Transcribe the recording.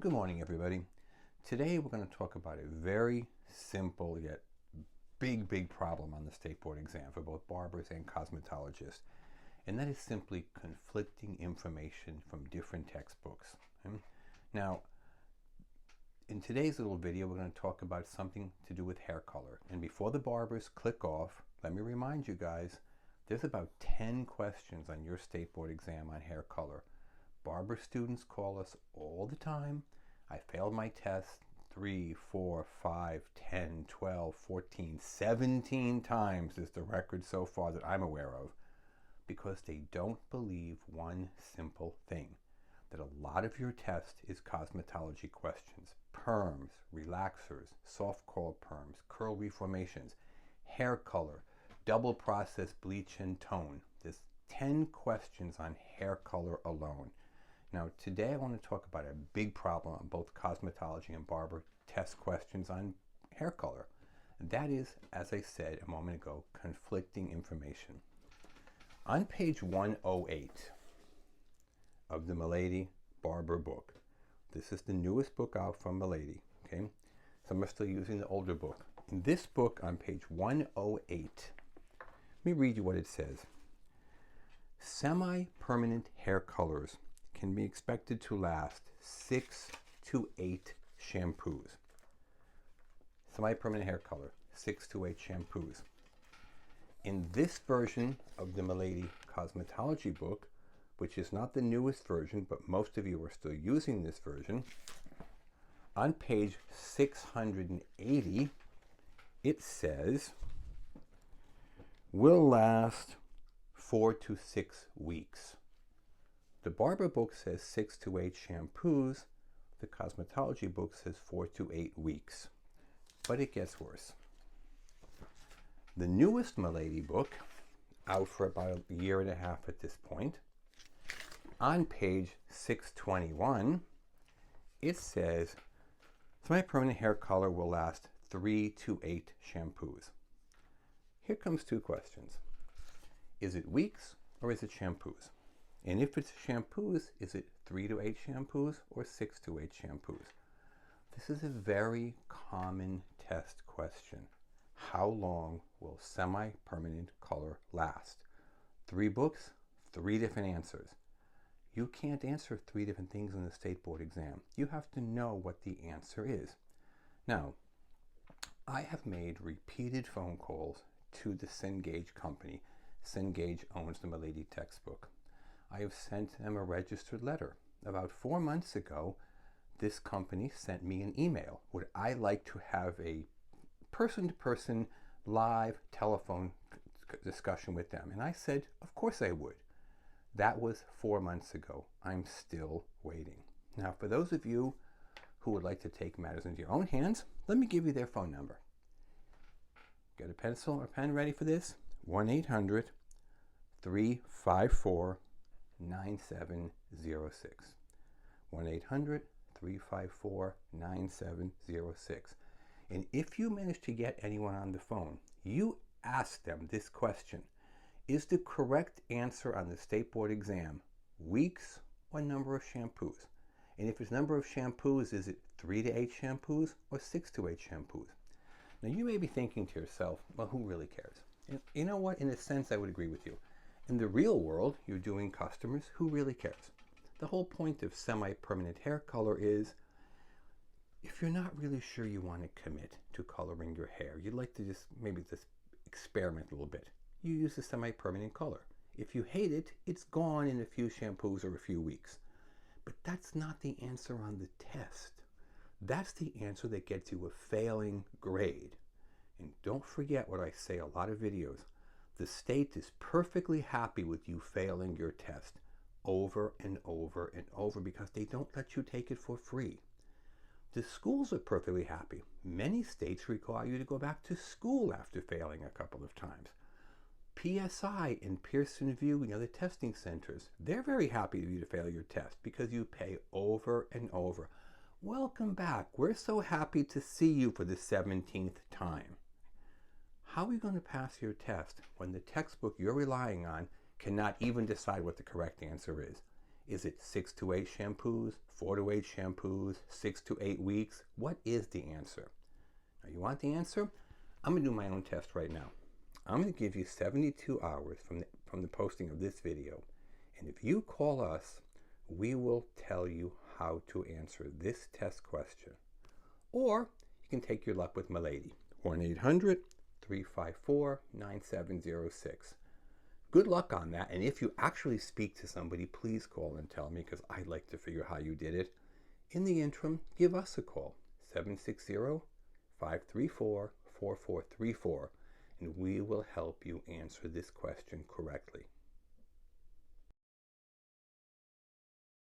Good morning, everybody. Today we're going to talk about a very simple yet big problem on the state board exam for both barbers and cosmetologists, and that is simply conflicting information from different textbooks. Now, in today's little video, we're going to talk about something to do with hair color. And before the barbers click off, let me remind you guys, there's about 10 questions on your state board exam on hair color. Barber students call us all the time. I failed my test 3, 4, 5, 10, 12, 14, 17 times is the record so far that I'm aware of, because they don't believe one simple thing, that a lot of your test is cosmetology questions. Perms, relaxers, soft curl perms, curl reformations, hair color, double process bleach and tone. There's 10 questions on hair color alone. Now, today I want to talk about a big problem on both cosmetology and barber test questions on hair color. That is, as I said a moment ago, conflicting information. On page 108 of the Milady Barber book, this is the newest book out from Milady, okay? Some are still using the older book. In this book, on page 108, let me read you what it says. Semi-permanent hair colors can be expected to last 6 to 8 shampoos. Semi-permanent hair color, 6 to 8 shampoos. In this version of the Milady Cosmetology book, which is not the newest version, but most of you are still using this version, on page 680, it says, will last 4 to 6 weeks. The barber book says 6 to 8 shampoos. The cosmetology book says 4 to 8 weeks. But it gets worse. The newest Milady book, out for about a year and a half at this point, on page 621, it says semi-permanent hair color will last 3 to 8 shampoos. Here comes two questions. Is it weeks or is it shampoos? And if it's shampoos, is it 3 to 8 shampoos or 6 to 8 shampoos? This is a very common test question. How long will semi-permanent color last? 3 books, 3 different answers. You can't answer 3 different things in the state board exam. You have to know what the answer is. Now, I have made repeated phone calls to the Cengage company. Cengage owns the Milady textbook. I have sent them a registered letter. About 4 months ago, this company sent me an email. Would I like to have a person-to-person live telephone discussion with them? And I said, of course I would. That was 4 months ago. I'm still waiting. Now, for those of you who would like to take matters into your own hands, let me give you their phone number. Got a pencil or pen ready for this? 1-800-354-9706. 1-800-354-9706. And if you manage to get anyone on the phone, you ask them this question. Is the correct answer on the state board exam weeks or number of shampoos? And if it's number of shampoos, is it 3 to 8 shampoos or 6 to 8 shampoos? Now you may be thinking to yourself, well, who really cares? You know what? In a sense, I would agree with you. In the real world, you're doing customers. Who really cares? The whole point of semi-permanent hair color is, if you're not really sure you want to commit to coloring your hair, you'd like to maybe just experiment a little bit, you use a semi-permanent color. If you hate it, it's gone in a few shampoos or a few weeks. But that's not the answer on the test. That's the answer that gets you a failing grade. And don't forget what I say a lot of videos. The state is perfectly happy with you failing your test over and over and over because they don't let you take it for free. The schools are perfectly happy. Many states require you to go back to school after failing a couple of times. PSI and Pearson VUE and other testing centers, they're very happy for you to fail your test because you pay over and over. Welcome back. We're so happy to see you for the 17th time. How are you going to pass your test when the textbook you're relying on cannot even decide what the correct answer is? Is it 6 to 8 shampoos, 4 to 8 shampoos, 6 to 8 weeks? What is the answer? Now, you want the answer? I'm going to do my own test right now. I'm going to give you 72 hours from the posting of this video. And if you call us, we will tell you how to answer this test question. Or you can take your luck with Milady. 1-800-354-9706. Good luck on that. And if you actually speak to somebody, please call and tell me, because I'd like to figure out how you did it. In the interim, give us a call. 760-534-4434. And we will help you answer this question correctly.